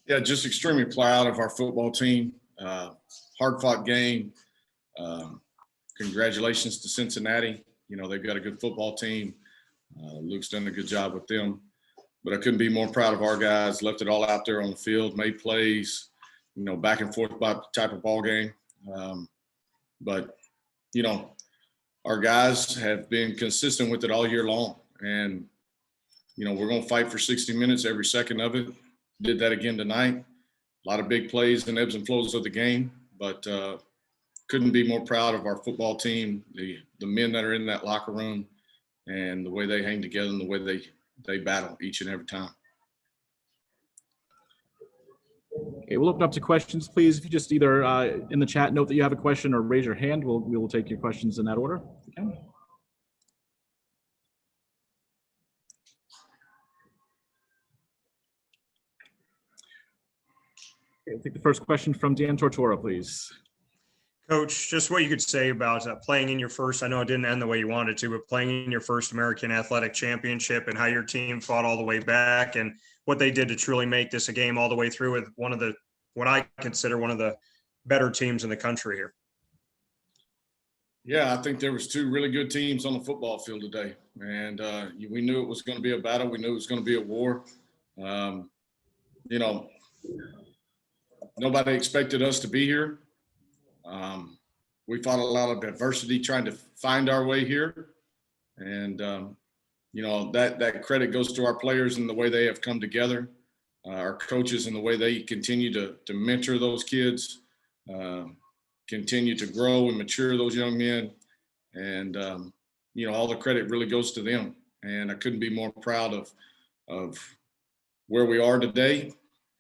Yeah, just extremely proud of our football team. Hard-fought game. Congratulations to Cincinnati. You know, they've got a good football team. Luke's done a good job with them. But I couldn't be more proud of our guys. Left it all out there on the field, made plays, you know, back and forth type of ball game. But, you know, our guys have been consistent with it all year long. And, you know, we're going to fight for 60 minutes every second of it. Did that again tonight. A lot of big plays and ebbs and flows of the game. But couldn't be more proud of our football team, the men that are in that locker room, and the way they hang together and the way they battle each and every time. Okay, we'll open up to questions, please. If you just either in the chat note that you have a question or raise your hand, we will take your questions in that order. Okay. Okay, I'll take the first question from Dan Tortora, please. Coach, just what you could say about playing in your first, I know it didn't end the way you wanted to, but playing in your first American Athletic Championship and how your team fought all the way back and what they did to truly make this a game all the way through with one of the, what I consider one of the better teams in the country here. Yeah, I think there was two really good teams on the football field today. And we knew it was going to be a battle. We knew it was going to be a war. You know, nobody expected us to be here. We fought a lot of adversity trying to find our way here. And, you know, that credit goes to our players and the way they have come together, our coaches and the way they continue to mentor those kids, continue to grow and mature those young men. And, you know, all the credit really goes to them. And I couldn't be more proud of where we are today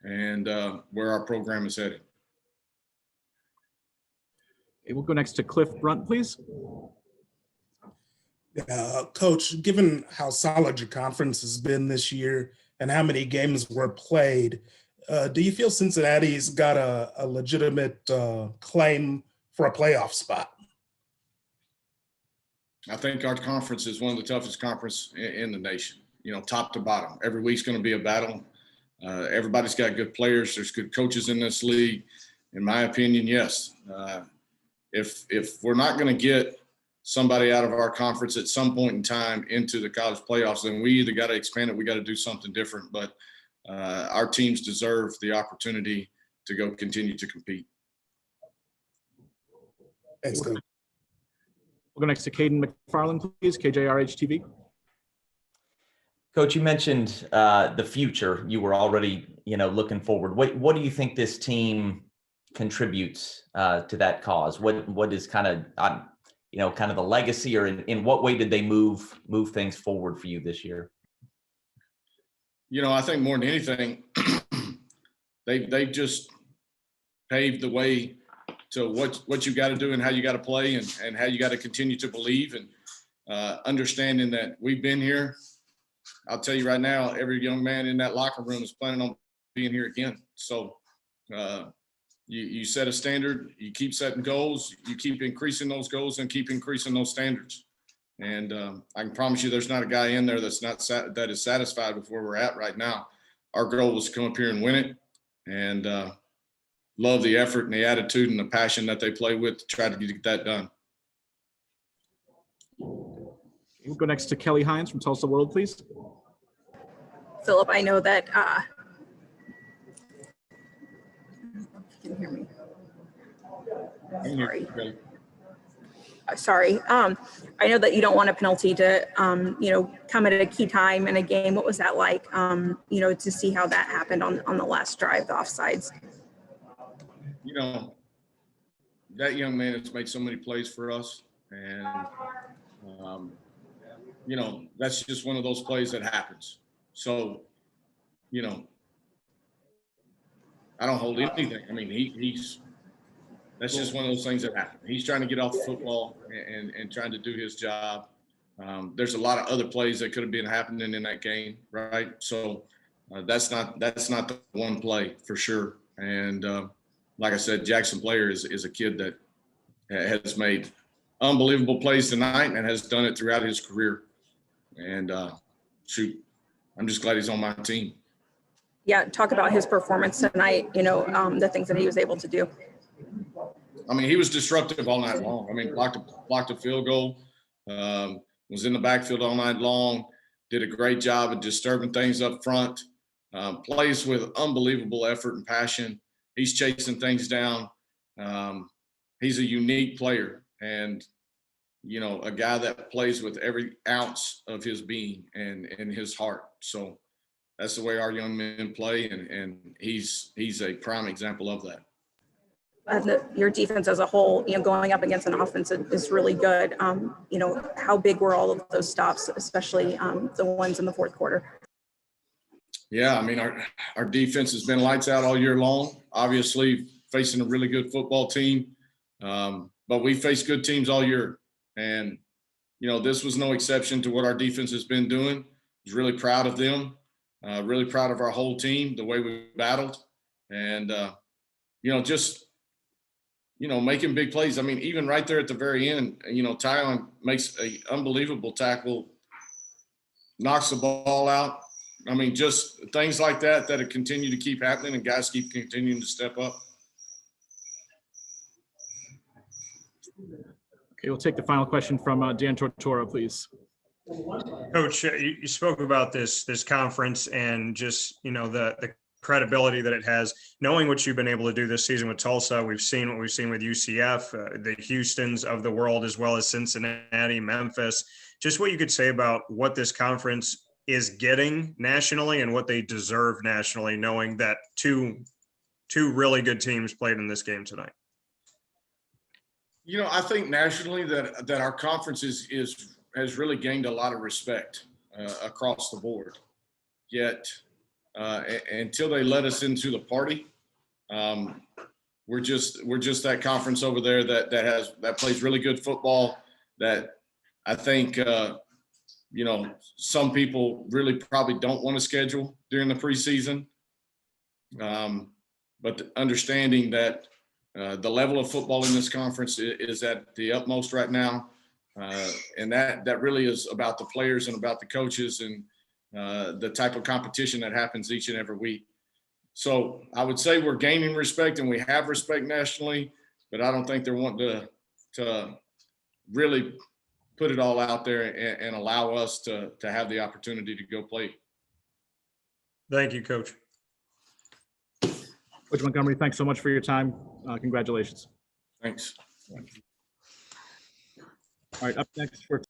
and where our program is headed. Okay, we'll go next to Cliff Brunt, please. Coach, given how solid your conference has been this year and how many games were played, do you feel Cincinnati's got a legitimate claim for a playoff spot? I think our conference is one of the toughest conferences in the nation, you know, top to bottom. Every week's going to be a battle. Everybody's got good players. There's good coaches in this league. In my opinion, yes. If we're not going to get somebody out of our conference at some point in time into the college playoffs, then we either got to expand it, we got to do something different. But our teams deserve the opportunity to go continue to compete. Thanks, Coach. We'll go next to Caden McFarland, please, KJRH-TV. Coach, you mentioned the future. You were already, you know, looking forward. What do you think this team contributes to that cause? What is kind of, you know, kind of the legacy, or in what way did they move things forward for you this year? You know, I think more than anything, they've just paved the way to what you got to do and how you got to play and how you got to continue to believe, and understanding that we've been here. I'll tell you right now, every young man in that locker room is planning on being here again. So you set a standard, you keep setting goals, you keep increasing those goals and keep increasing those standards. And I can promise you there's not a guy in there that is satisfied with where we're at right now. Our goal was to come up here and win it, and love the effort and the attitude and the passion that they play with to try to get that done. We'll go next to Kelly Hines from Tulsa World, please. Philip, I know that you can hear me. Sorry. I know that you don't want a penalty to, you know, come at a key time in a game. What was that like, you know, to see how that happened on the last drive, the offsides? You know, that young man has made so many plays for us. And, you know, that's just one of those plays that happens. So, you know, I don't hold anything. I mean, that's just one of those things that happen. He's trying to get off the football and trying to do his job. There's a lot of other plays that could have been happening in that game, right? So that's not the one play for sure. And like I said, Jackson Blair is a kid that has made unbelievable plays tonight and has done it throughout his career. And shoot, I'm just glad he's on my team. Yeah, talk about his performance tonight, the things that he was able to do. I mean, he was disruptive all night long. I mean, blocked a field goal, was in the backfield all night long, did a great job of disturbing things up front, plays with unbelievable effort and passion. He's chasing things down. He's a unique player and, a guy that plays with every ounce of his being and his heart. So that's the way our young men play. And he's a prime example of that. Your defense as a whole, going up against an offense is really good. How big were all of those stops, especially the ones in the fourth quarter? Yeah, I mean, our defense has been lights out all year long, obviously facing a really good football team. But we faced good teams all year. And, this was no exception to what our defense has been doing. I was really proud of them, really proud of our whole team, the way we battled. And, making big plays. I mean, even right there at the very end, Tyon makes an unbelievable tackle, knocks the ball out. I mean, just things like that have continued to keep happening and guys keep continuing to step up. Okay, we'll take the final question from Dan Tortora, please. Coach, you spoke about this conference and just, the credibility that it has, knowing what you've been able to do this season with Tulsa. We've seen what we've seen with UCF, the Houstons of the world, as well as Cincinnati, Memphis. Just what you could say about what this conference is getting nationally and what they deserve nationally, knowing that two really good teams played in this game tonight. I think nationally that our conference has really gained a lot of respect across the board. Yet until they let us into the party, we're just that conference over there that plays really good football. That I think some people really probably don't want to schedule during the preseason. But understanding that the level of football in this conference is at the utmost right now. And that really is about the players and about the coaches and the type of competition that happens each and every week. So I would say we're gaining respect and we have respect nationally, but I don't think they're wanting to really put it all out there and allow us to have the opportunity to go play. Thank you, Coach. Coach Montgomery, thanks so much for your time. Congratulations. Thanks. All right, up next for